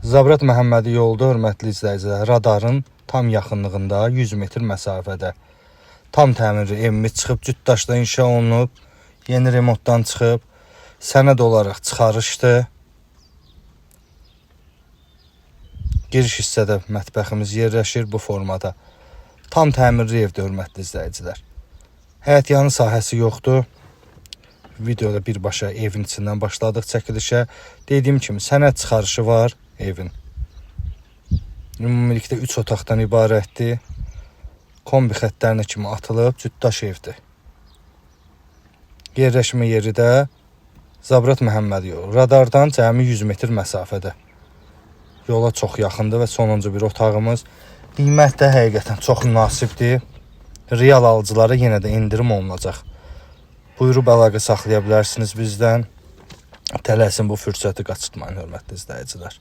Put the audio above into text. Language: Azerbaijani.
Zabrat Məhəmmədi yolda, hörmətli izləyicilər, radarın tam yaxınlığında 100 metr məsafədə. Tam təmirli evimiz çıxıb, Cütdaşda inşa olunub, yeni remontdan çıxıb, sənəd olaraq çıxarışdı. Giriş hissədə mətbəximiz yerləşir bu formada. Tam təmirli evdir, hörmətli izləyicilər. Həyət yanı sahəsi yoxdur. Videoda birbaşa evin içindən başladıq çəkilişə. Dediyim kimi sənəd çıxarışı var evin. Ümumilikdə 3 otaqdan ibarətdir. Kombi xəttlərinə kimi atılıb, cütdaş evdir. Yerləşmə yeri də Zabrat Məhəmmədi yolu. Radardan cəmi 100 metr məsafədə. Yola çox yaxındır və sonuncu bir otağımız. Qiymət də həqiqətən çox münasibdir. Real alıcılara yenə də indirim olunacaq. Buyurub əlaqə saxlaya bilərsiniz bizdən. Tələsin bu fürsəti qaçırtmayın, hörmətli izləyicilər.